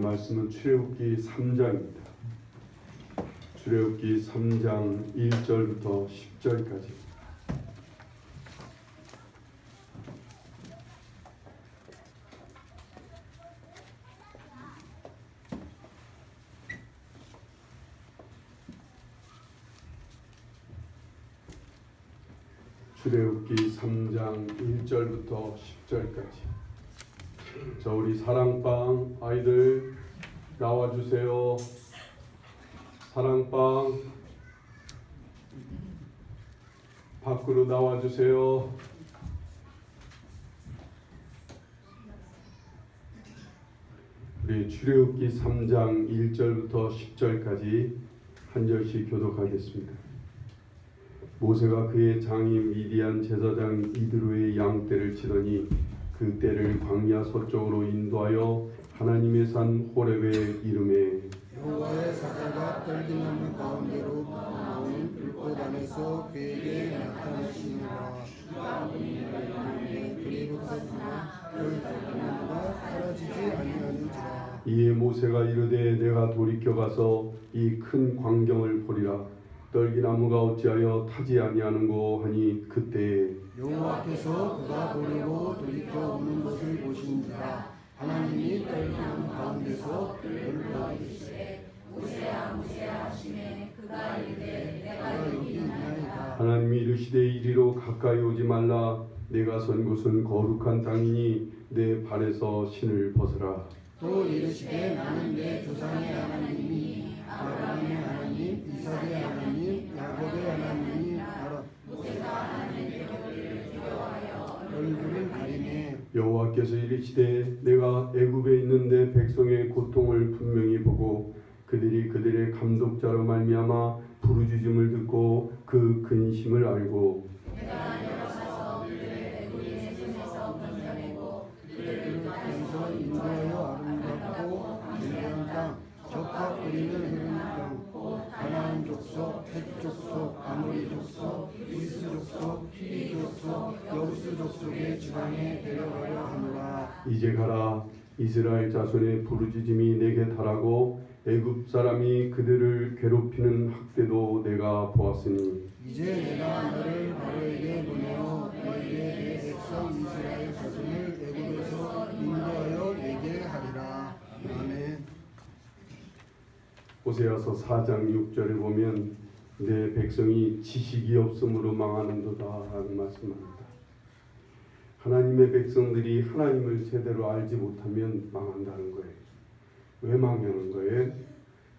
말씀은 출애굽기 3장입니다. 출애굽기 3장 1절부터 10절까지. 출애굽기 3장 1절부터 10절까지. 자, 우리 사랑방 아이들 나와주세요. 사랑방 밖으로 나와주세요. 우리 출애굽기 3장 1절부터 10절까지 한 절씩 교독하겠습니다. 모세가 그의 장인 미디안 제사장 이드로의 양떼를 치더니 그 떼를 광야 서쪽으로 인도하여 하나님의 산 호렙에 이르매 여호와의 사자가 떨기나무 가운데로 나오는 불꽃 안에서 그에게 나타나시니라. 그리고 떴으나 그 떨기나무가 사라지지 아니하는지라. 이에 모세가 이르되 내가 돌이켜 가서 이 큰 광경을 보리라. 떨기나무가 어찌하여 타지 아니하는고 하니 그때에 여호와께서 그가 보려고 돌이켜 오는 것을 보신지라. 하나님이 떨기나무 가운데서 그를 불러이르시되 모세야 모세야 하시매 그가 이르되 내가 여기 있나이다. 하나님이 이르시되 이리로 가까이 오지 말라. 내가 선 곳은 거룩한 땅이니 내 발에서 신을 벗으라. 또 이르시되 나는 내 조상의 하나님이 아브라함의 하나님 이삭의 하나님 야곱의 하나님이 나라. 모세가 하나님의 얼굴을 두려워하여 얼굴을 가리매 여호와께서 이르시되 내가 애굽에 있는 내 백성의 고통을 분명히 보고 그들이 그들의 감독자로 말미암아 부르짖음을 듣고 그 근심을 알고 내가 내려가서 그들을 애굽인의 손에서 건져내고 그들을 땅에서 인도하여 아름답고 미련한 땅 적과 뿌리는 흐르는 땅 곧 가나안 족속 헷 족속 아모리 족속 브리스 족속 히리 족속 여부스 족속의 지방에 데려가려 하노라. 이제 가라. 이스라엘 자손의 부르짖음이 내게 달하고 애굽 사람이 그들을 괴롭히는 학대도 내가 보았으니 이제 내가 너를 바로에게 보내어 너에게 내 백성 이스라엘 자손을 애굽에서 인도하여 내게 하리라. 아멘. 호세아서 4장 6절에 보면 내 백성이 지식이 없음으로 망하는도다 라는 말씀합니다. 하나님의 백성들이 하나님을 제대로 알지 못하면 망한다는 거예요. 왜 망하는 거예요?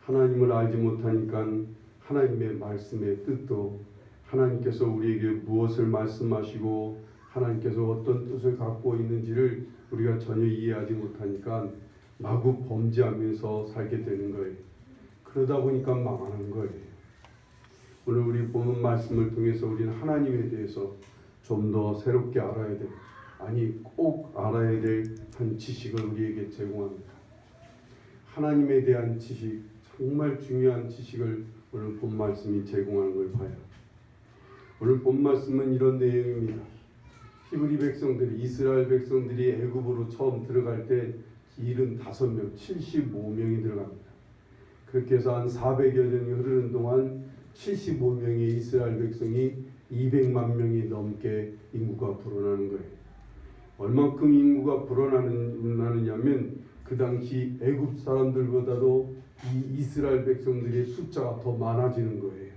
하나님을 알지 못하니까 하나님의 말씀의 뜻도 하나님께서 우리에게 무엇을 말씀하시고 하나님께서 어떤 뜻을 갖고 있는지를 우리가 전혀 이해하지 못하니까 마구 범죄하면서 살게 되는 거예요. 그러다 보니까 망하는 거예요. 오늘 우리 보는 말씀을 통해서 우리는 하나님에 대해서 좀 더 새롭게 알아야 돼. 아니 꼭 알아야 될 한 지식을 우리에게 제공합니다. 하나님에 대한 지식, 정말 중요한 지식을 오늘 본 말씀이 제공하는 걸 봐요. 오늘 본 말씀은 이런 내용입니다. 히브리 백성들이 이스라엘 백성들이 애굽으로 처음 들어갈 때 75명, 75명이 들어갑니다. 그렇게 해서 한 400여 년이 흐르는 동안 75명의 이스라엘 백성이 200만 명이 넘게 인구가 불어나는 거예요. 얼만큼 인구가 불어나느냐면 그 당시 애굽 사람들보다도 이 이스라엘 백성들의 숫자가 더 많아지는 거예요.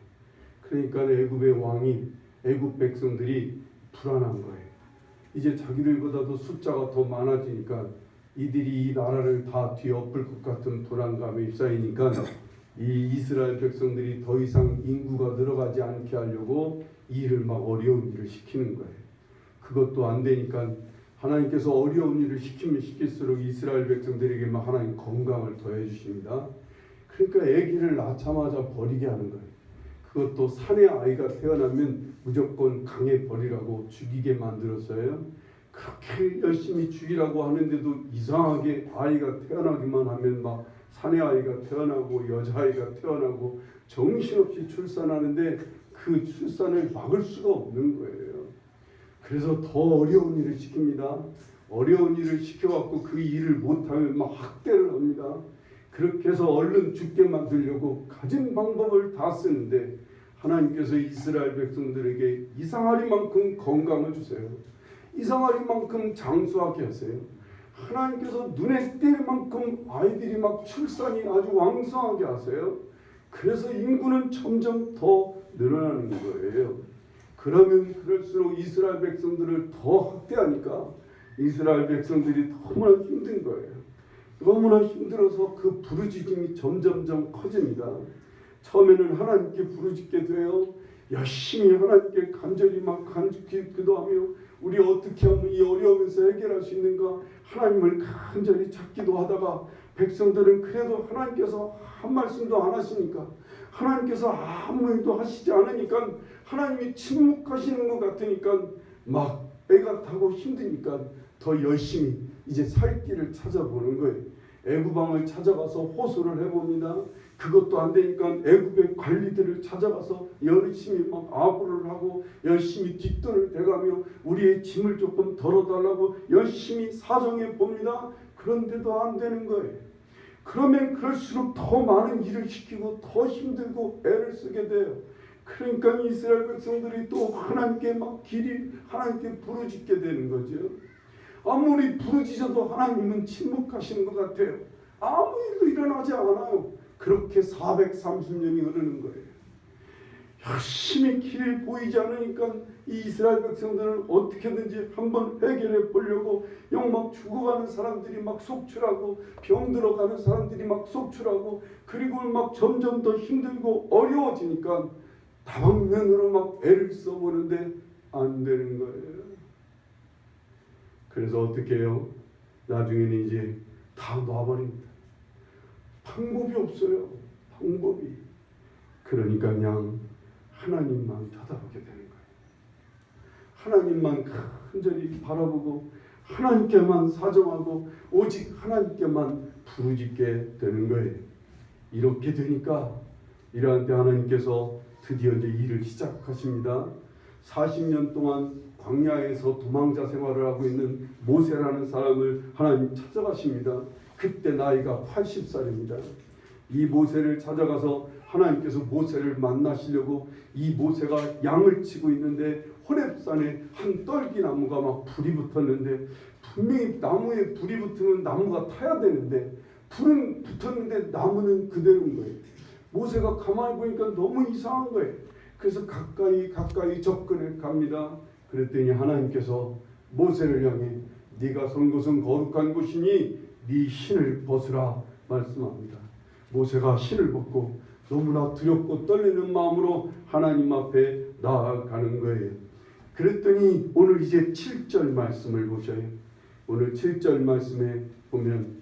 그러니까 애굽의 왕이 애굽 백성들이 불안한 거예요. 이제 자기들보다도 숫자가 더 많아지니까 이들이 이 나라를 다 뒤엎을 것 같은 불안감에 휩싸이니까 이 이스라엘 백성들이 더 이상 인구가 늘어가지 않게 하려고 일을 막 어려운 일을 시키는 거예요. 그것도 안 되니까 하나님께서 어려운 일을 시키면 시킬수록 이스라엘 백성들에게 막 하나님 건강을 더해 주십니다. 그러니까 아기를 낳자마자 버리게 하는 거예요. 그것도 산의 아이가 태어나면 무조건 강에 버리라고 죽이게 만들었어요. 그렇게 열심히 죽이라고 하는데도 이상하게 아이가 태어나기만 하면 막 산의 아이가 태어나고 여자아이가 태어나고 정신없이 출산하는데 그 출산을 막을 수가 없는 거예요. 그래서 더 어려운 일을 시킵니다. 어려운 일을 시켜갖고 그 일을 못하면 막 학대를 합니다. 그렇게 해서 얼른 죽게 만들려고 가진 방법을 다 쓰는데 하나님께서 이스라엘 백성들에게 이상하리만큼 건강을 주세요. 이상하리만큼 장수하게 하세요. 하나님께서 눈에 띌 만큼 아이들이 막 출산이 아주 왕성하게 하세요. 그래서 인구는 점점 더 늘어나는 거예요. 그러면 그럴수록 이스라엘 백성들을 더 학대하니까 이스라엘 백성들이 너무나 힘든 거예요. 너무나 힘들어서 그 부르짖음이 점점점 커집니다. 처음에는 하나님께 부르짖게 돼요. 열심히 하나님께 간절히 막 기도하며 우리 어떻게 하면 이 어려움에서 해결할 수 있는가 하나님을 간절히 찾기도 하다가 백성들은 그래도 하나님께서 한 말씀도 안 하시니까 하나님께서 아무 일도 하시지 않으니까 하나님이 침묵하시는 것 같으니까 막 애가 타고 힘드니까 더 열심히 이제 살 길을 찾아보는 거예요. 애굽왕을 찾아가서 호소를 해봅니다. 그것도 안 되니까 애굽의 관리들을 찾아가서 열심히 막 아부를 하고 열심히 뒷돈을 대가며 우리의 짐을 조금 덜어달라고 열심히 사정해 봅니다. 그런데도 안 되는 거예요. 그러면 그럴수록 더 많은 일을 시키고 더 힘들고 애를 쓰게 돼요. 그러니까 이스라엘 백성들이 또 하나님께 막 길이 하나님께 부르짖게 되는 거죠. 아무리 부르짖어도 하나님은 침묵하시는 것 같아요. 아무 일도 일어나지 않아요. 그렇게 430년이 흐르는 거예요. 열심히 길이 보이지 않으니까 이 이스라엘 백성들은 어떻게든지 한번 해결해 보려고 막 죽어가는 사람들이 막 속출하고 병들어가는 사람들이 막 속출하고 그리고 막 점점 더 힘들고 어려워지니까 다방면으로 막 애를 써보는데 안 되는 거예요. 그래서 어떻게 해요? 나중에는 이제 다 놔버립니다. 방법이 없어요. 방법이. 그러니까 그냥 하나님만 쳐다보게 되는 거예요. 하나님만 간절히 바라보고 하나님께만 사정하고 오직 하나님께만 부르짖게 되는 거예요. 이렇게 되니까 이러한 때 하나님께서 드디어 이제 일을 시작하십니다. 40년 동안 광야에서 도망자 생활을 하고 있는 모세라는 사람을 하나님 찾아가십니다. 그때 나이가 80살입니다. 이 모세를 찾아가서 하나님께서 모세를 만나시려고 이 모세가 양을 치고 있는데 호렙산에 한 떨기나무가 막 불이 붙었는데 분명히 나무에 불이 붙으면 나무가 타야 되는데 불은 붙었는데 나무는 그대로인 거예요. 모세가 가만히 보니까 너무 이상한 거예요. 그래서 가까이 접근해 갑니다. 그랬더니 하나님께서 모세를 향해 네가 선 곳은 거룩한 곳이니 네 신을 벗으라 말씀합니다. 모세가 신을 벗고 너무나 두렵고 떨리는 마음으로 하나님 앞에 나아가는 거예요. 그랬더니 오늘 이제 7절 말씀을 보셔요. 오늘 7절 말씀에 보면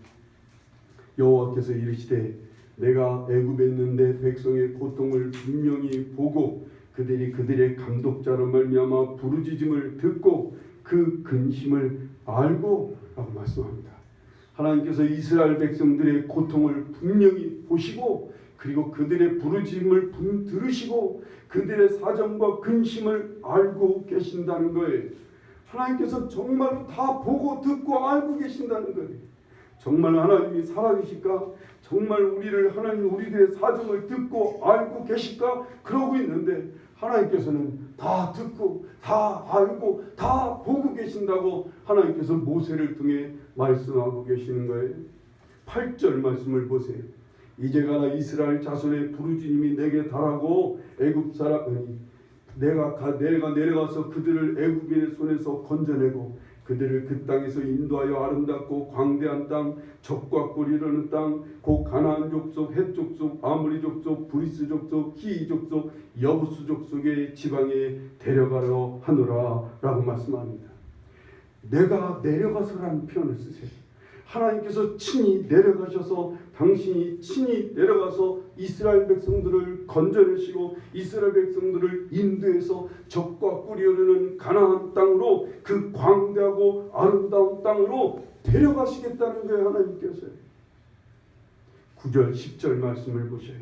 여호와께서 이르시되 내가 애굽에 있는데 백성의 고통을 분명히 보고 그들의 감독자로 말미암아 부르짖음을 듣고 그 근심을 알고 라고 말씀합니다. 하나님께서 이스라엘 백성들의 고통을 분명히 보시고 그리고 그들의 부르짖음을 들으시고 그들의 사정과 근심을 알고 계신다는 거예요. 하나님께서 정말 다 보고 듣고 알고 계신다는 거예요. 정말 하나님이 살아계실까? 정말 우리들의 사정을 듣고 알고 계실까? 그러고 있는데 하나님께서는 다 듣고 다 알고 다 보고 계신다고 하나님께서 모세를 통해 말씀하고 계시는 거예요. 8절 말씀을 보세요. 이제가 이스라엘 자손의 부르짖음이 내게 달하고 애굽 사람이 내가 내려가서 그들을 애굽인의 손에서 건져내고 그들을 그 땅에서 인도하여 아름답고 광대한 땅, 적과 꿀이 흐르는 땅, 곧 가나안 족속, 헷 족속, 아모리 족속, 브리스 족속, 히이 족속, 여부스 족속의 지방에 데려가려 하노라 라고 말씀합니다. 내가 내려가서라는 표현을 쓰세요. 하나님께서 친히 내려가셔서 당신이 친히 내려가서 이스라엘 백성들을 건져내시고 이스라엘 백성들을 인도해서 적과 꿀이 흐르는 가나안 땅으로 그 광대하고 아름다운 땅으로 데려가시겠다는 거예요. 하나님께서 9절 10절 말씀을 보셔요.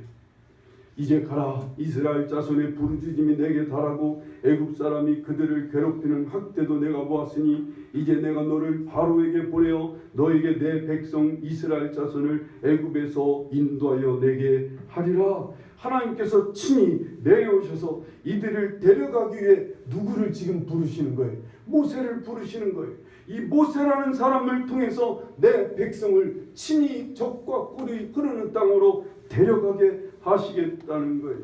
이제 가라. 이스라엘 자손의 부르짖음이 내게 달하고 애굽 사람이 그들을 괴롭히는 학대도 내가 보았으니 이제 내가 너를 바로에게 보내어 너에게 내 백성 이스라엘 자손을 애굽에서 인도하여 내게 하리라. 하나님께서 친히 내려오셔서 이들을 데려가기 위해 누구를 지금 부르시는 거예요? 모세를 부르시는 거예요. 이 모세라는 사람을 통해서 내 백성을 친히 적과 꿀이 흐르는 땅으로 데려가게 하시겠다는 거예요.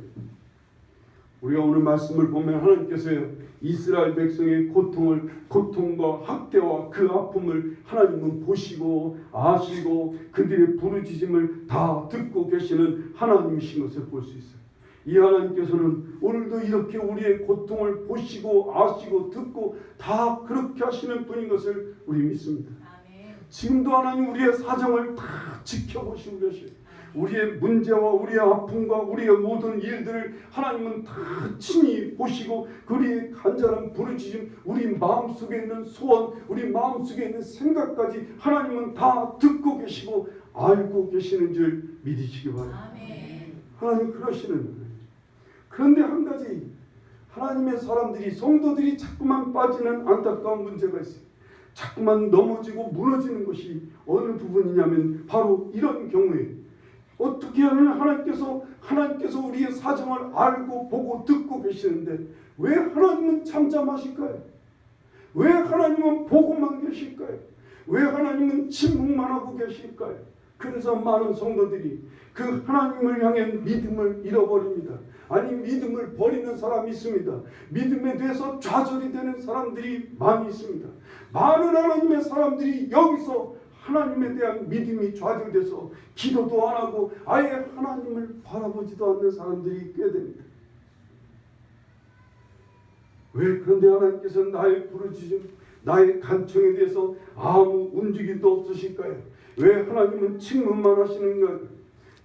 우리가 오늘 말씀을 보면 하나님께서 이스라엘 백성의 고통과 학대와 그 아픔을 하나님은 보시고 아시고 그들의 부르짖음을 다 듣고 계시는 하나님이신 것을 볼 수 있어요. 이 하나님께서는 오늘도 이렇게 우리의 고통을 보시고 아시고 듣고 다 그렇게 하시는 분인 것을 우리 믿습니다. 아멘. 지금도 하나님 우리의 사정을 다 지켜보시고 계셔요. 우리의 문제와 우리의 아픔과 우리의 모든 일들을 하나님은 다 친히 보시고 우리의 간절한 부르짖음, 우리 마음속에 있는 소원, 우리 마음속에 있는 생각까지 하나님은 다 듣고 계시고 알고 계시는 줄 믿으시기 바랍니다. 아멘. 하나님 그러시는 거예요. 그런데 한 가지 하나님의 사람들이 성도들이 자꾸만 빠지는 안타까운 문제가 있어요. 자꾸만 넘어지고 무너지는 것이 어느 부분이냐면 바로 이런 경우에 어떻게 하면 하나님께서 우리의 사정을 알고 보고 듣고 계시는데 왜 하나님은 잠잠하실까요? 왜 하나님은 보고만 계실까요? 왜 하나님은 침묵만 하고 계실까요? 그래서 많은 성도들이 그 하나님을 향해 믿음을 잃어버립니다. 아니 믿음을 버리는 사람이 있습니다. 믿음에 대해서 좌절이 되는 사람들이 많이 있습니다. 많은 하나님의 사람들이 여기서 하나님에 대한 믿음이 좌절돼서 기도도 안 하고 아예 하나님을 바라보지도 않는 사람들이 꽤 됩니다. 왜 그런데 하나님께서는 나의 부르짖음, 나의 간청에 대해서 아무 움직임도 없으실까요? 왜 하나님은 침묵만 하시는가요?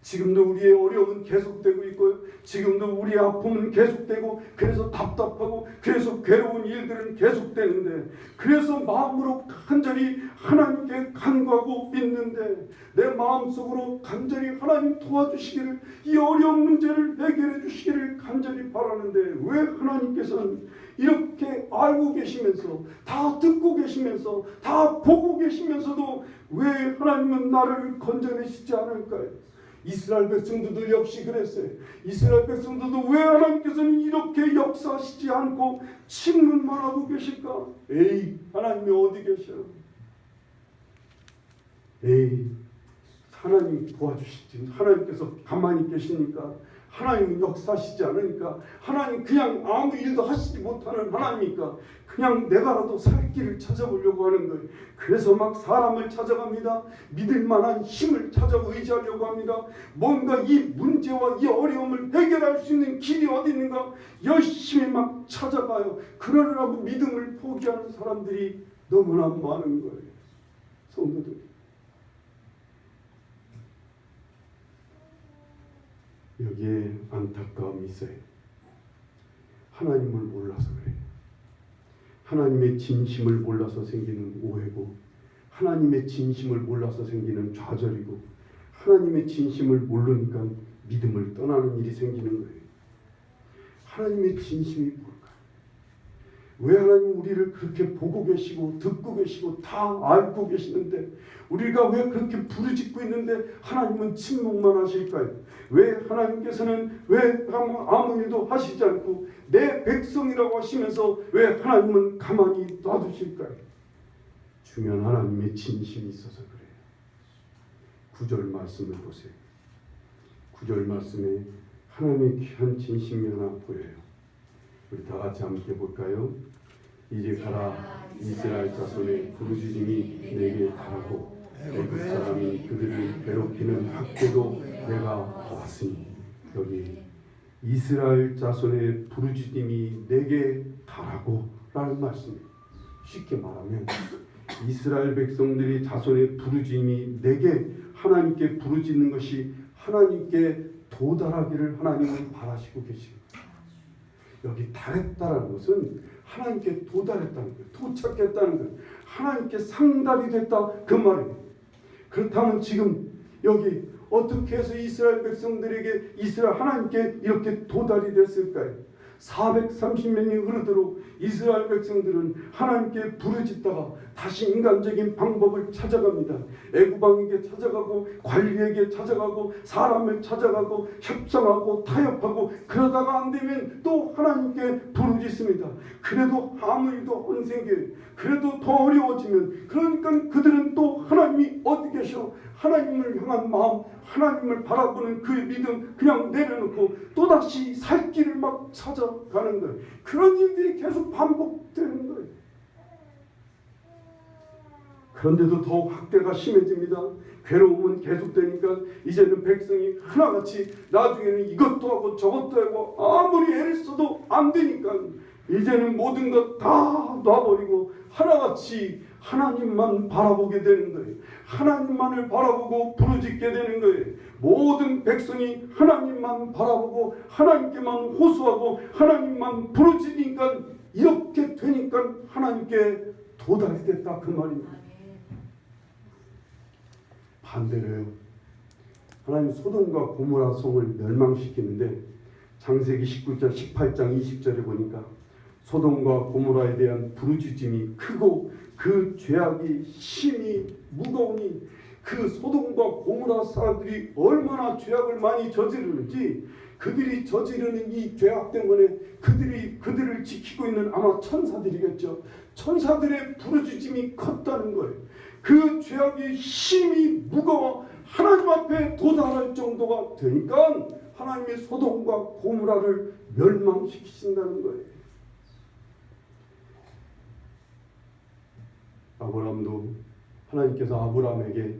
지금도 우리의 어려움은 계속되고 있고요. 지금도 우리의 아픔은 계속되고 그래서 답답하고 그래서 괴로운 일들은 계속되는데 그래서 마음으로 간절히 하나님께 간구하고 믿는데 내 마음속으로 간절히 하나님 도와주시기를 이 어려운 문제를 해결해 주시기를 간절히 바라는데 왜 하나님께서는 이렇게 알고 계시면서 다 듣고 계시면서 다 보고 계시면서도 왜 하나님은 나를 건져내시지 않을까요? 이스라엘 백성들도 역시 그랬어요. 이스라엘 백성들도 왜 하나님께서는 이렇게 역사하시지 않고 침묵만 하고 계실까? 에이 하나님이 어디 계셔? 에이 하나님 도와주시지. 하나님께서 가만히 계시니까 하나님은 역사하시지 않으니까 하나님 그냥 아무 일도 하시지 못하는 하나님이니까 그냥 내가라도 살 길을 찾아보려고 하는 거예요. 그래서 막 사람을 찾아갑니다. 믿을 만한 힘을 찾아 의지하려고 합니다. 뭔가 이 문제와 이 어려움을 해결할 수 있는 길이 어디 있는가 열심히 막 찾아가요. 그러려고 믿음을 포기하는 사람들이 너무나 많은 거예요. 성도들. 여기에 안타까움이 있어요. 하나님을 몰라서 그래요. 하나님의 진심을 몰라서 생기는 오해고 하나님의 진심을 몰라서 생기는 좌절이고 하나님의 진심을 모르니까 믿음을 떠나는 일이 생기는 거예요. 하나님의 진심이 뭘까요? 왜 하나님 우리를 그렇게 보고 계시고 듣고 계시고 다 알고 계시는데 우리가 왜 그렇게 부르짖고 있는데 하나님은 침묵만 하실까요? 왜 하나님께서는 왜 아무 일도 하시지 않고 내 백성이라고 하시면서 왜 하나님은 가만히 놔두실까요? 중요한 하나님의 진심이 있어서 그래요. 9절 말씀을 보세요. 9절 말씀에 하나님의 귀한 진심이 하나 보여요. 우리 다 같이 함께 볼까요? 이제 가라. 이스라엘 자손의 부르짖음이 내게 달하고 애굽 사람이 그들을 괴롭히는 학대도 내가 보았으니. 여기 이스라엘 자손의 부르짖음이 내게 달하고 라는 말씀이에요. 쉽게 말하면 이스라엘 백성들이 자손의 부르짖음이 내게 하나님께 부르짖는 것이 하나님께 도달하기를 하나님은 바라시고 계십니다. 여기 달했다라는 것은 하나님께 도달했다는 거예요. 도착했다는 거예요. 하나님께 상달이 됐다 그 말이에요. 그렇다면 지금 여기 어떻게 해서 이스라엘 백성들에게 이스라엘 하나님께 이렇게 도달이 됐을까요? 430년이 흐르도록 이스라엘 백성들은 하나님께 부르짖다가 다시 인간적인 방법을 찾아갑니다. 애구방에게 찾아가고 관리에게 찾아가고 사람을 찾아가고 협상하고 타협하고 그러다가 안 되면 또 하나님께 부르짖습니다. 그래도 아무 일도 안 생겨요. 그래도 더 어려워지면 그러니까 그들은 또 하나님이 어디 계셔? 하나님을 향한 마음, 하나님을 바라보는 그 믿음 그냥 내려놓고 또다시 살 길을 막 찾아가는 거예요. 그런 일들이 계속 반복되는 거예요. 그런데도 더욱 학대가 심해집니다. 괴로움은 계속되니까 이제는 백성이 하나같이 나중에는 이것도 하고 저것도 하고 아무리 애를 써도 안 되니까 이제는 모든 것 다 놔버리고 하나같이 하나님만 바라보게 되는 거예요. 하나님만을 바라보고 부르짖게 되는 거예요. 모든 백성이 하나님만 바라보고 하나님께만 호소하고 하나님만 부르짖으니까 이렇게 되니까 하나님께 도달이 됐다 그 말입니다. 반대로요. 하나님 소돔과 고모라 성을 멸망시키는데 창세기 19장 18장 20절에 보니까 소돔과 고모라에 대한 부르짖음이 크고 그 죄악이 심히 무거우니 그 소돔과 고모라 사람들이 얼마나 죄악을 많이 저지르는지 그들이 저지르는 이 죄악 때문에 그들을 지키고 있는 아마 천사들이겠죠. 천사들의 부르짖음이 컸다는 거예요. 그 죄악이 심히 무거워 하나님 앞에 도달할 정도가 되니까 하나님이 소돔과 고모라를 멸망시키신다는 거예요. 아브라함도 하나님께서 아브라함에게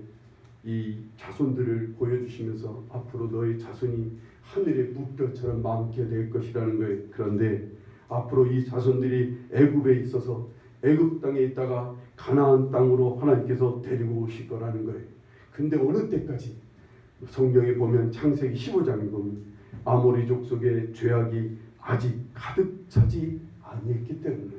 이 자손들을 보여주시면서 앞으로 너의 자손이 하늘의 묵별처럼 많게 될 것이라는 거예요. 그런데 앞으로 이 자손들이 애굽에 있어서 애굽 땅에 있다가 가나안 땅으로 하나님께서 데리고 오실 거라는 거예요. 근데 어느 때까지? 성경에 보면 창세기 15장에 보면 아모리 족속의 죄악이 아직 가득 차지 아니했기 때문에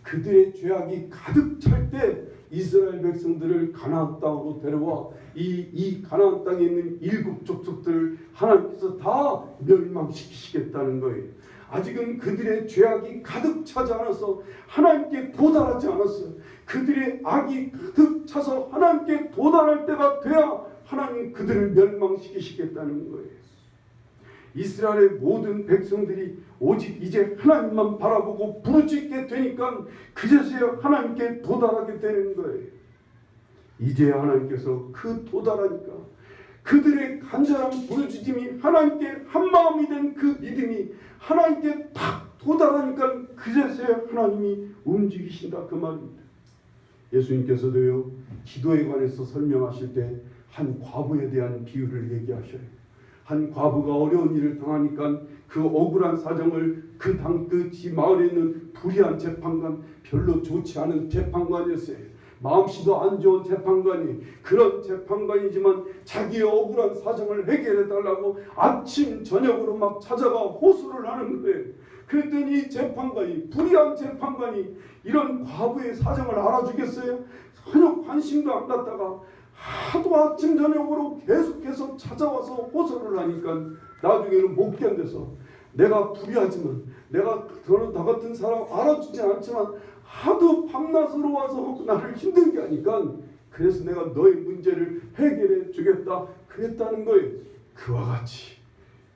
그들의 죄악이 가득 찰 때 이스라엘 백성들을 가나안 땅으로 데려와 이 가나안 땅에 있는 일곱 족속들을 하나님께서 다 멸망시키시겠다는 거예요. 아직은 그들의 죄악이 가득 차지 않아서 하나님께 도달하지 않았어요. 그들의 악이 가득 차서 하나님께 도달할 때가 돼야 하나님 그들을 멸망시키시겠다는 거예요. 이스라엘의 모든 백성들이 오직 이제 하나님만 바라보고 부르짖게 되니까 그제서야 하나님께 도달하게 되는 거예요. 이제야 하나님께서 그 도달하니까 그들의 간절한 부르짖음이 하나님께 한마음이 된 그 믿음이 하나님께 딱 도달하니까 그제서야 하나님이 움직이신다 그 말입니다. 예수님께서도요 기도에 관해서 설명하실 때 한 과부에 대한 비유를 얘기하셔요. 한 과부가 어려운 일을 당하니까 그 억울한 사정을 그 지 마을에 있는 불의한 재판관, 별로 좋지 않은 재판관이었어요. 마음씨도 안 좋은 재판관이, 그런 재판관이지만 자기의 억울한 사정을 해결해달라고 아침 저녁으로 막 찾아가 호소를 하는 거예요. 그랬더니 재판관이, 불의한 재판관이 이런 과부의 사정을 알아주겠어요? 전혀 관심도 안 갖다가 하도 아침 저녁으로 계속해서 찾아와서 호소를 하니까 나중에는 못 견뎌서 내가 불의하지만 내가 나 같은 사람 알아주지 않지만 하도 밤낮으로 와서 나를 힘들게 하니까 그래서 내가 너의 문제를 해결해 주겠다 그랬다는 거예요. 그와 같이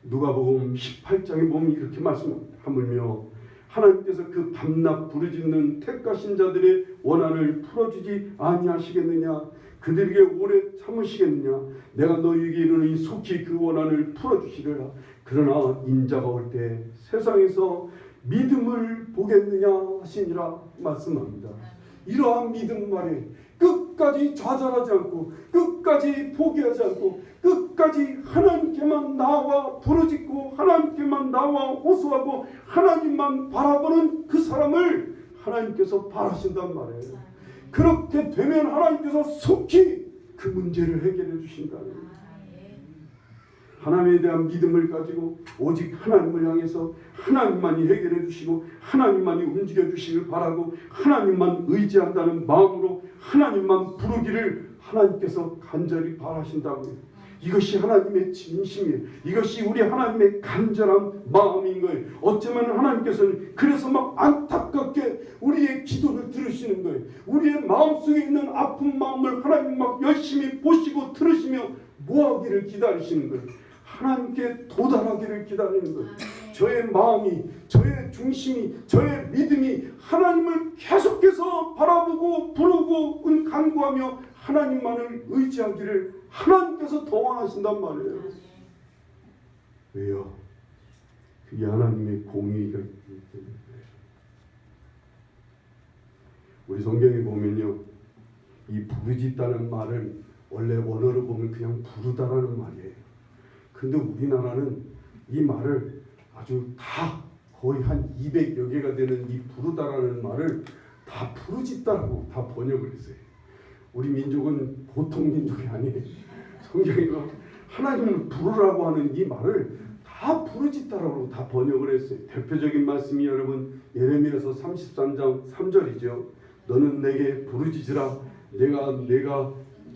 누가복음 18장에 보면 이렇게 말씀합니다. 하물며 하나님께서 그 밤낮 부르짖는 택하신 자들의 원한을 풀어주지 아니하시겠느냐? 그들에게 오래 참으시겠느냐? 내가 너희에게 이르노니 속히 그 원한을 풀어주시리라. 그러나 인자가 올 때 세상에서 믿음을 보겠느냐 하시니라 말씀합니다. 이러한 믿음 말에 끝까지 좌절하지 않고 끝까지 포기하지 않고 끝까지 하나님께만 나와 부르짖고 하나님께만 나와 호소하고 하나님만 바라보는 그 사람을 하나님께서 바라신단 말이에요. 그렇게 되면 하나님께서 속히 그 문제를 해결해 주신다는 거예요. 하나님에 대한 믿음을 가지고 오직 하나님을 향해서 하나님만이 해결해 주시고 하나님만이 움직여 주시길 바라고 하나님만 의지한다는 마음으로 하나님만 부르기를 하나님께서 간절히 바라신다고요. 이것이 하나님의 진심이에요. 이것이 우리 하나님의 간절한 마음인 거예요. 어쩌면 하나님께서는 그래서 막 안타깝게 우리의 기도를 들으시는 거예요. 우리의 마음속에 있는 아픈 마음을 하나님 막 열심히 보시고 들으시며 뭐하기를 기다리시는 거예요. 하나님께 도달하기를 기다리는 거예요. 저의 마음이, 저의 중심이, 저의 믿음이 하나님을 계속해서 바라보고 부르고 간구하며 하나님만을 의지하기를 하나님께서 더 원하신단 말이에요. 왜요? 그게 하나님의 공의가 있기 때문에. 우리 성경에 보면요, 이 부르짖다는 말은 원래 원어로 보면 그냥 부르다라는 말이에요. 근데 우리나라는 이 말을 아주 다 거의 한 200여 개가 되는 이 부르다라는 말을 다 부르짖다라고 다 번역을 했어요. 우리 민족은 보통 민족이 아니에요. 성경이 하나님을 부르라고 하는 이 말을 다 부르짖다라고 다 번역을 했어요. 대표적인 말씀이 여러분 예레미야서 33장 3절이죠. 너는 내게 부르짖으라.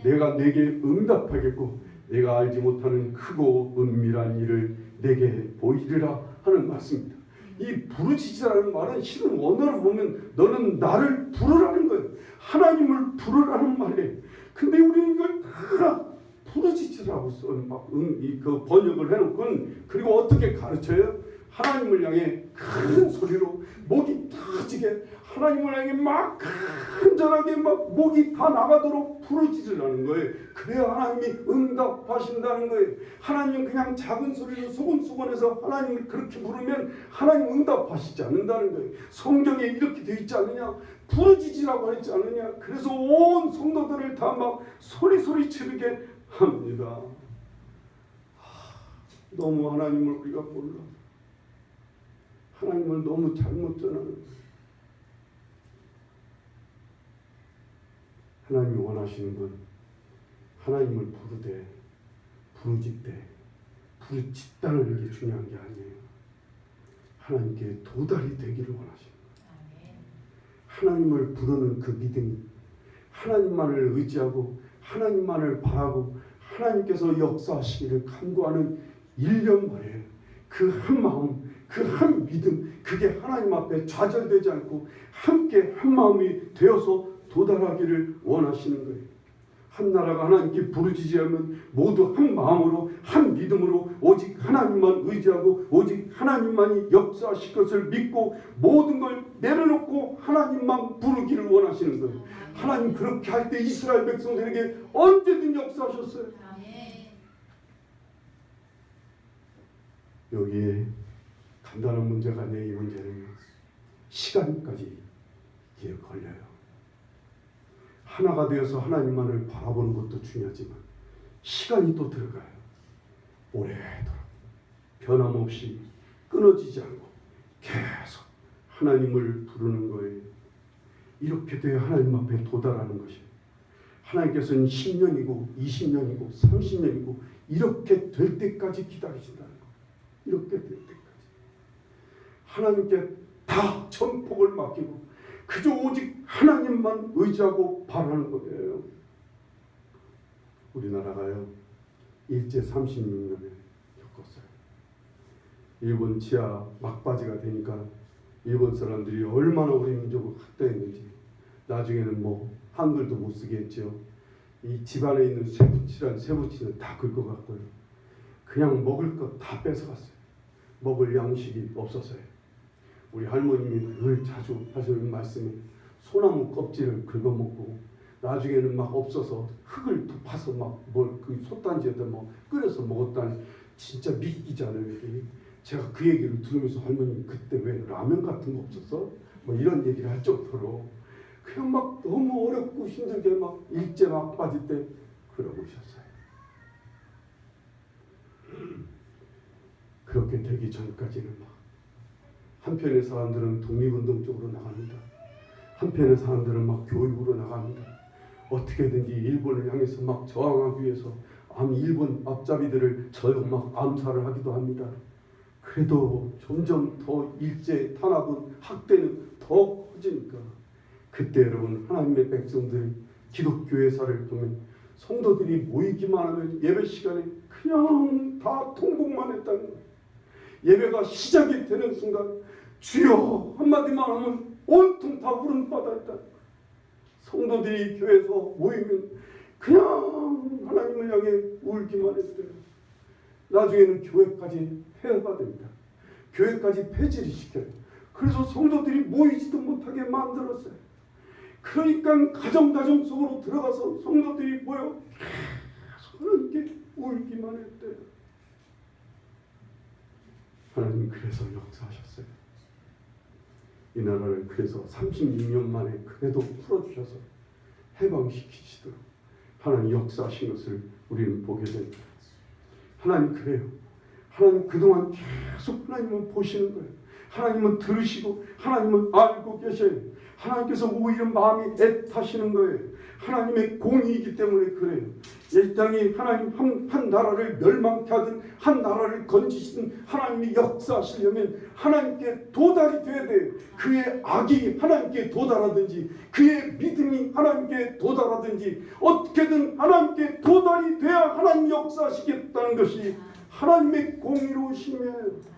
내가 내게 응답하겠고 내가 알지 못하는 크고 은밀한 일을 내게 보이리라 하는 말씀입니다. 이 부르짖으라는 말은 실은 원어로 보면 너는 나를 부르라는 거예요. 하나님을 부르라는 말이에요. 근데 우리는 이걸 다 부르짖으라고 그 번역을 해놓고는 그리고 어떻게 가르쳐요? 하나님을 향해 큰 소리로 목이 터지게 하나님을 향해 막 간절하게 막 목이 다 나가도록 부르짖으라는 거예요. 그래야 하나님이 응답하신다는 거예요. 하나님은 그냥 작은 소리로 소곤소곤해서 하나님을 그렇게 부르면 하나님 응답하시지 않는다는 거예요. 성경에 이렇게 되어 있지 않느냐? 부르짖으라고 했지 않느냐? 그래서 온 성도들을 다 막 소리 지르게 합니다. 너무 하나님을 우리가 몰라. 하나님을 너무 잘못 전하는 거예요. 하나님이 원하시는 건 하나님을 부르되 부르짖되 부르짖다는 게 중요한 게 아니에요. 하나님께 도달이 되기를 원하시는 거예요. 하나님을 부르는 그 믿음이 하나님만을 의지하고 하나님만을 바라고 하나님께서 역사하시기를 간구하는 일념 말이에요. 그 한 마음, 그 한 믿음, 그게 하나님 앞에 좌절되지 않고 함께 한 마음이 되어서 도달하기를 원하시는 거예요. 한 나라가 하나님께 부르짖으면 모두 한 마음으로 한 믿음으로 오직 하나님만 의지하고 오직 하나님만이 역사하실 것을 믿고 모든 걸 내려놓고 하나님만 부르기를 원하시는 거예요. 하나님 그렇게 할 때 이스라엘 백성들에게 언제든 역사하셨어요. 여기에 간단한 문제가 아니에요. 이 문제는 시간까지 이게 걸려요. 하나가 되어서 하나님만을 바라보는 것도 중요하지만 시간이 또 들어가요. 오래도록 변함없이 끊어지지 않고 계속 하나님을 부르는 거예요. 이렇게 돼야 하나님 앞에 도달하는 것이에요. 하나님께서는 10년이고 20년이고 30년이고 이렇게 될 때까지 기다리신다는 거예요. 이렇게 될 때까지 하나님께 다 전폭을 맡기고 그저 오직 하나님만 의지하고 바라는 거예요. 우리나라가요 일제 36년을 겪었어요. 일본 치하 막바지가 되니까 일본 사람들이 얼마나 우리 민족을 학대했는지 나중에는 뭐 한글도 못 쓰게 했죠. 이 집안에 있는 쇠붙이는 다 긁어갔고요. 그냥 먹을 것 다 뺏어갔어요. 먹을 양식이 없어서요. 우리 할머님이 늘 자주 하시는 말씀이 소나무 껍질을 긁어먹고 나중에는 막 없어서 흙을 파서 막 뭘 그 솥단지에다 뭐 끓여서 먹었다니 진짜 믿기지 않아요. 제가 그 얘기를 들으면서 할머니 그때 왜 라면 같은 거 없었어? 뭐 이런 얘기를 할 정도로 그냥 막 너무 어렵고 힘들게 막 일제 막바지 때 그러고 오셨어요. 그렇게 되기 전까지는 막 한편의 사람들은 독립운동 쪽으로 나갑니다. 한편의 사람들은 막 교육으로 나갑니다. 어떻게든지 일본을 향해서 막 저항하기 위해서 일본 앞잡이들을 막 암살을 하기도 합니다. 그래도 점점 더 일제 탄압은 학대는 더 커지니까 그때 여러분 하나님의 백성들이 기독교회사를 보면 성도들이 모이기만 하면 예배 시간에 그냥 다 통곡만 했다는 거예요. 예배가 시작이 되는 순간 주여 한마디만 하면 온통 다 울음바다였다. 성도들이 교회에서 모이면 그냥 하나님을 향해 울기만 했어요. 나중에는 교회까지 폐허가 됩니다. 교회까지 폐지를 시켜요. 그래서 성도들이 모이지도 못하게 만들었어요. 그러니까 가정 속으로 들어가서 성도들이 모여 계속 하나님께 울기만 했대요. 하나님 그래서 역사하셨어요. 이 나라를 그래서 36년 만에 그래도 풀어주셔서 해방시키시도록 하나님 역사하신 것을 우리는 보게 됩니다. 하나님 그래요. 하나님 그동안 계속 하나님은 보시는 거예요. 하나님은 들으시고 하나님은 알고 계셔요. 하나님께서 오히려 마음이 애타시는 거예요. 하나님의 공의이기 때문에 그래요. 이 땅이 하나님 한 나라를 멸망케 하든 한 나라를 건지시든 하나님이 역사하시려면 하나님께 도달이 돼야 돼요. 그의 악이 하나님께 도달하든지 그의 믿음이 하나님께 도달하든지 어떻게든 하나님께 도달이 돼야 하나님 역사하시겠다는 것이 하나님의 공의로우심이에요.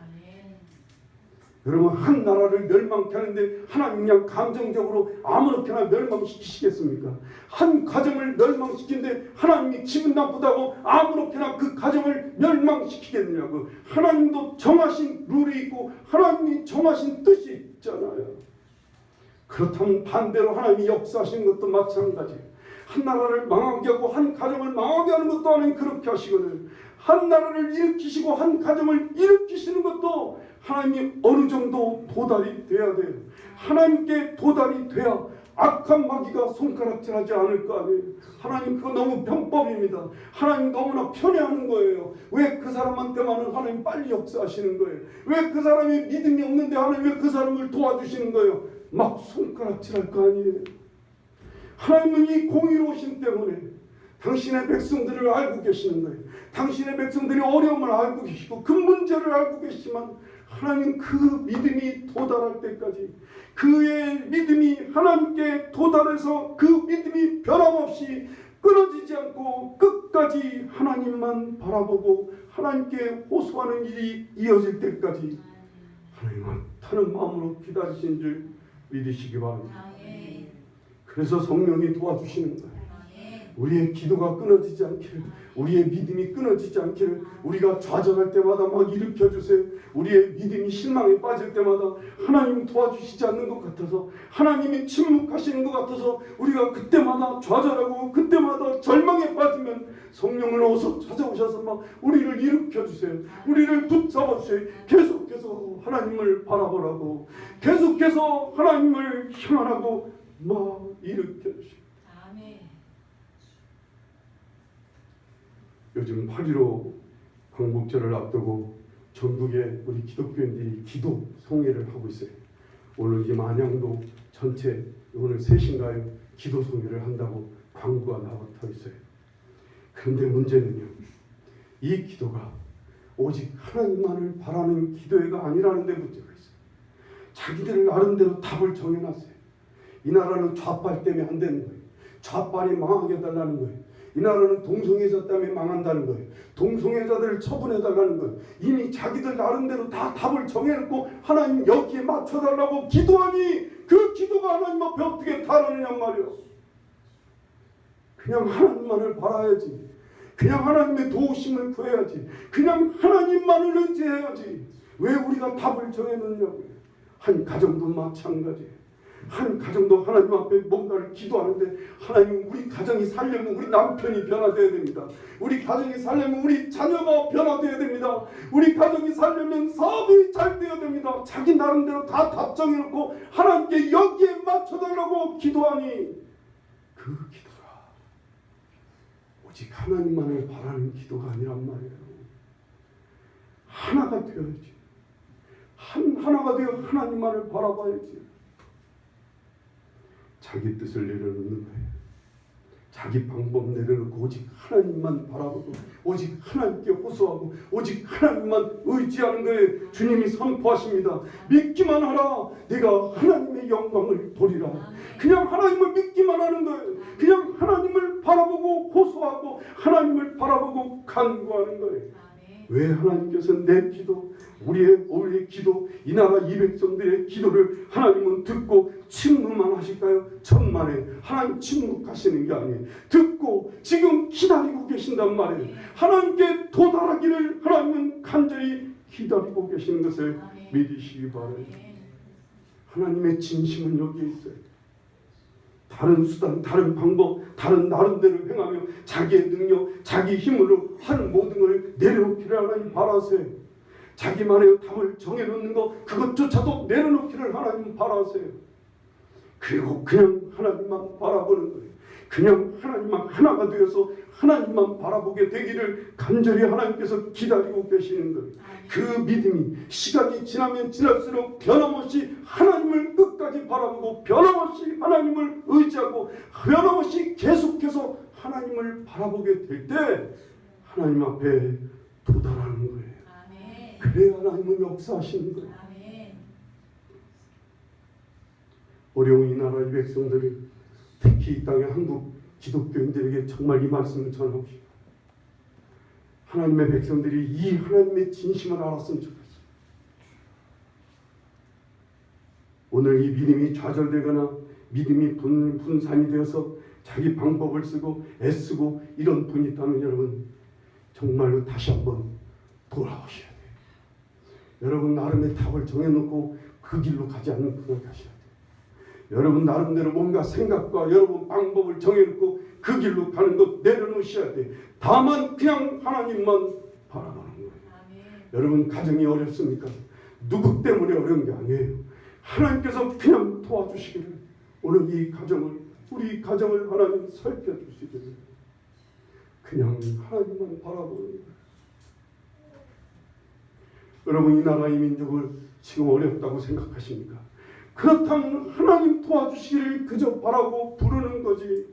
여러분 한 나라를 멸망케 하는데 하나님 그냥 감정적으로 아무렇게나 멸망시키시겠습니까? 한 가정을 멸망시키는데 하나님이 기분 나쁘다고 아무렇게나 그 가정을 멸망시키겠느냐고. 하나님도 정하신 룰이 있고 하나님이 정하신 뜻이 있잖아요. 그렇다면 반대로 하나님이 역사하시는 것도 마찬가지예요. 한 나라를 망하게 하고 한 가정을 망하게 하는 것도 하나님 그렇게 하시거든요. 한 나라를 일으키시고 한 가정을 일으키시는 것도 하나님이 어느 정도 도달이 돼야 돼요. 하나님께 도달이 돼야 악한 마귀가 손가락질하지 않을 거 아니에요. 하나님 그거 너무 편법입니다. 하나님 너무나 편애하는 거예요. 왜 그 사람한테만은 하나님 빨리 역사하시는 거예요. 왜 그 사람이 믿음이 없는데 하나님 왜 그 사람을 도와주시는 거예요. 막 손가락질할 거 아니에요. 하나님은 이 공의로우심 때문에 당신의 백성들을 알고 계시는 거예요. 당신의 백성들이 어려움을 알고 계시고 그 문제를 알고 계시지만 하나님 그 믿음이 도달할 때까지 그의 믿음이 하나님께 도달해서 그 믿음이 변함없이 끊어지지 않고 끝까지 하나님만 바라보고 하나님께 호소하는 일이 이어질 때까지 하나님은 타는 마음으로 기다리신 줄 믿으시기 바랍니다. 그래서 성령이 도와주시는 거예요. 우리의 기도가 끊어지지 않기를, 우리의 믿음이 끊어지지 않기를, 우리가 좌절할 때마다 막 일으켜주세요. 우리의 믿음이 실망에 빠질 때마다 하나님 도와주시지 않는 것 같아서, 하나님이 침묵하시는 것 같아서 우리가 그때마다 좌절하고 그때마다 절망에 빠지면 성령을 어서 찾아오셔서 막 우리를 일으켜주세요. 우리를 붙잡아주세요. 계속해서 하나님을 바라보라고, 계속해서 하나님을 향하라고 막 일으켜주세요. 요즘 8.15 광복절을 앞두고 전국의 우리 기독교인들이 기도 송회를 하고 있어요. 오늘 이 안양도 전체 오늘 3시인가요? 기도 송회를 한다고 광고가 나와서 있어요. 그런데 문제는요, 이 기도가 오직 하나님만을 바라는 기도회가 아니라는 데 문제가 있어요. 자기들 나름대로 답을 정해놨어요. 이 나라는 좌빨 때문에 안 되는 거예요. 좌빨이 망하게 해달라는 거예요. 이 나라는 동성애자 때문에 망한다는 거예요. 동성애자들을 처분해달라는 거예요. 이미 자기들 나름대로 다 답을 정해놓고 하나님 여기에 맞춰달라고 기도하니 그 기도가 하나님 앞에 어떻게 달하느냐 말이에요. 그냥 하나님만을 바라야지. 그냥 하나님의 도우심을 구해야지. 그냥 하나님만을 의지해야지. 왜 우리가 답을 정해놓냐고요. 한 가정도 마찬가지예요. 한 가정도 하나님 앞에 뭔가를 기도하는데 하나님 우리 가정이 살려면 우리 남편이 변화되어야 됩니다. 우리 가정이 살려면 우리 자녀가 변화되어야 됩니다. 우리 가정이 살려면 사업이 잘 되어야 됩니다. 자기 나름대로 다 답정해놓고 하나님께 여기에 맞춰달라고 기도하니 그 기도가 오직 하나님만을 바라는 기도가 아니란 말이에요. 하나가 되어야지. 하나가 되어 하나님만을 바라봐야지. 자기 뜻을 내려놓는 거예요. 자기 방법 내려놓고 오직 하나님만 바라보고 오직 하나님께 호소하고 오직 하나님만 의지하는 거에 주님이 선포하십니다. 믿기만 하라. 내가 하나님의 영광을 보리라. 그냥 하나님을 믿기만 하는 거예요. 그냥 하나님을 바라보고 호소하고 하나님을 바라보고 간구하는 거예요. 왜 하나님께서 내 기도, 우리의 기도, 이 나라 이 백성들의 기도를 하나님은 듣고 침묵만 하실까요? 천만에 하나님 침묵하시는 게 아니에요. 듣고 지금 기다리고 계신단 말이에요. 하나님께 도달하기를 하나님은 간절히 기다리고 계시는 것을 믿으시기 바라요. 하나님의 진심은 여기에 있어요. 다른 수단, 다른 방법, 다른 나름대로 행하며 자기의 능력, 자기 힘으로 하는 모든 것을 내려놓기를 하나님 바라세요. 자기만의 답을 정해놓는 것 그것조차도 내려놓기를 하나님 바라세요. 그리고 그냥 하나님만 바라보는 거예요. 그냥 하나님만 하나가 되어서 하나님만 바라보게 되기를 간절히 하나님께서 기다리고 계시는 거예요. 그 믿음이 시간이 지나면 지날수록 변함없이 하나님을 끝까지 바라보고 변함없이 하나님을 의지하고 변함없이 계속해서 하나님을 바라보게 될 때 하나님 앞에 도달하는 거예요. 그래야 하나님은 역사하시는 거예요. 어려운 이 나라 이 백성들이 특히 이 땅의 한국 기독교인들에게 정말 이 말씀을 전하고 싶어요. 하나님의 백성들이 이 하나님의 진심을 알았으면 좋겠어요. 오늘 이 믿음이 좌절되거나 믿음이 분산이 되어서 자기 방법을 쓰고 애쓰고 이런 분이 있다면 여러분 정말로 다시 한번 돌아오셔야 돼요. 여러분 나름의 답을 정해놓고 그 길로 가지 않는 분을 가셔야 돼요. 여러분 나름대로 뭔가 생각과 여러분 방법을 정해놓고 그 길로 가는 것 내려놓으셔야 돼요. 다만 그냥 하나님만 바라보는 거예요. 여러분 가정이 어렵습니까? 누구 때문에 어려운 게 아니에요. 하나님께서 그냥 도와주시기를 오늘 이 가정을 우리 가정을 하나님 살펴주시기를 그냥 하나님만 바라보는 거예요. 여러분 이 나라 이 민족을 지금 어렵다고 생각하십니까? 그렇다면 하나님 도와주시기를 그저 바라고 부르는 거지.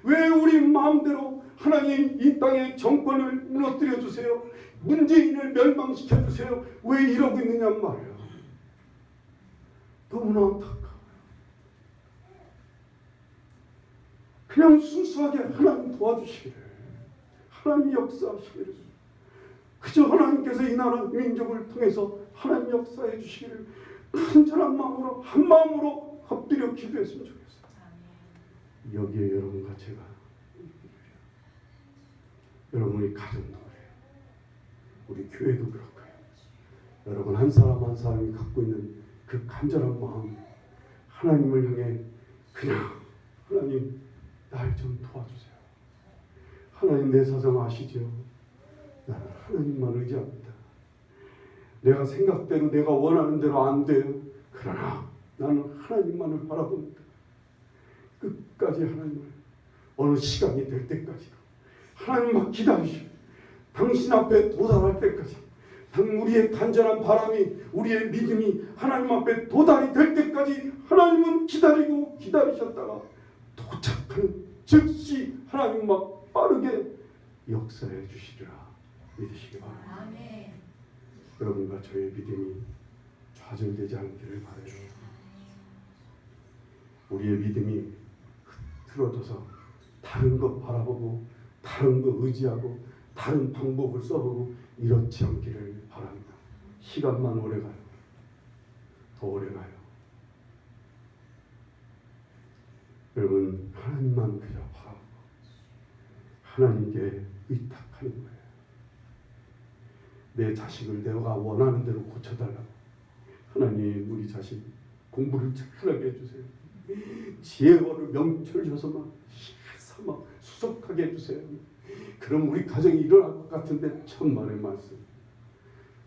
왜 우리 마음대로 하나님 이 땅의 정권을 무너뜨려 주세요. 문재인을 멸망시켜 주세요. 왜 이러고 있느냐 말이야. 너무나 안타까워. 그냥 순수하게 하나님 도와주시기를 하나님 역사하시기를 그저 하나님께서 이 나라 민족을 통해서 하나님 역사해 주시기를 간절한 마음으로 한 마음으로 엎드려 기도했으면 좋겠어요. 여기에 여러분과 제가 여러분의 가정도 그래요. 우리 교회도 그럴 거예요. 여러분 한 사람 한 사람이 갖고 있는 그 간절한 마음 하나님을 향해 그냥 하나님 날 좀 도와주세요. 하나님 내 사정 아시죠? 나는 하나님만 의지합니다. 내가 생각대로 내가 원하는 대로 안 돼요. 그러나 나는 하나님만을 바라봅니다. 끝까지 하나님을 어느 시간이 될 때까지도 하나님만 기다리시고 당신 앞에 도달할 때까지 우리의 간절한 바람이 우리의 믿음이 하나님 앞에 도달이 될 때까지 하나님은 기다리고 기다리셨다가 도착하는 즉시 하나님 막 빠르게 역사해 주시리라 믿으시기 바랍니다. 아멘. 여러분과 저의 믿음이 좌절되지 않기를 바라요. 우리의 믿음이 흐트러져서 다른 것 바라보고 다른 것 의지하고 다른 방법을 써보고 이렇지 않기를 바랍니다. 시간만 오래 가요. 더 오래 가요. 여러분 하나님만 그저 바라보고 하나님께 의탁하는 거예요. 내 자식을 내가 원하는 대로 고쳐달라고. 하나님 우리 자식 공부를 잘하게 해주세요. 지혜와를 명철 줘서만 막 수석하게 해주세요. 그럼 우리 가정이 일어날 것 같은데 천만의 말씀.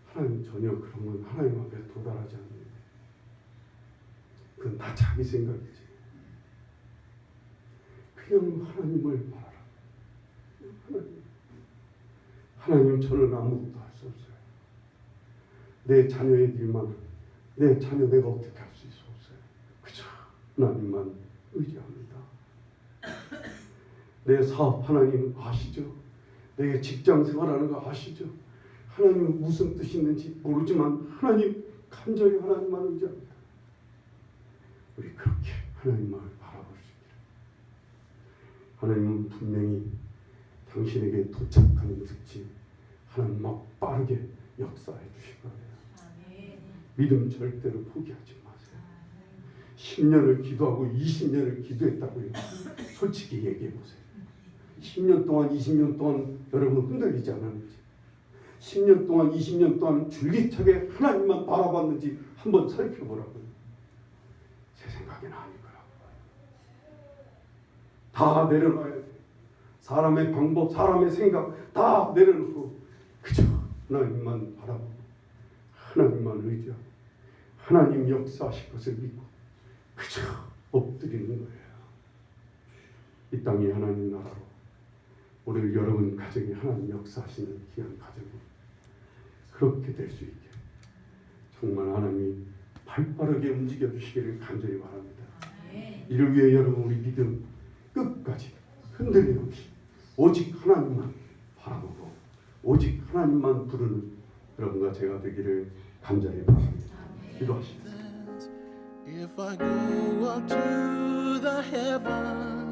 하나님 전혀 그런 건 하나님 앞에 도달하지 않는데 그건 다 자기 생각이지. 그냥 하나님을 바라라. 하나님 저는 아무것도 할 수 없어요. 내 자녀의 길만 내 자녀 내가 어떻게 할 수 없어요. 그저 하나님만 의지합니다. 내 사업 하나님 아시죠? 내 직장 생활하는 거 아시죠? 하나님은 무슨 뜻이 있는지 모르지만 하나님 간절히 하나님만 의지합니다. 우리 그렇게 하나님만 바라볼 수 있기를. 하나님은 분명히 당신에게 도착하는 즉시 하나님 막 빠르게 역사해 주실 거예요. 믿음 절대로 포기하지 마세요. 10년을 기도하고 20년을 기도했다고요. 솔직히 얘기해 보세요. 10년 동안 20년 동안 여러분 흔들리지 않았는지, 10년 동안 20년 동안 줄기차게 하나님만 바라봤는지 한번 살펴보라고요. 제 생각에는 아닐 거라고. 다 내려놔야 돼요. 사람의 방법, 사람의 생각 다 내려놓고 그저 하나님만 바라보고 하나님만 의지하고 하나님 역사하실 것을 믿고 그저 엎드리는 거예요. 이 땅이 하나님 나라로, 오늘 여러분 가정이 하나님 역사하시는 귀한 가정으로 그렇게 될 수 있게 정말 하나님이 발빠르게 움직여 주시기를 간절히 바랍니다. 이를 위해 여러분 우리 믿음 끝까지 흔들림 없이 오직 하나님만 바라보고 오직 하나님만 부르는 여러분과 제가 되기를 간절히 바랍니다. 기도하십시오. If I go up to the heavens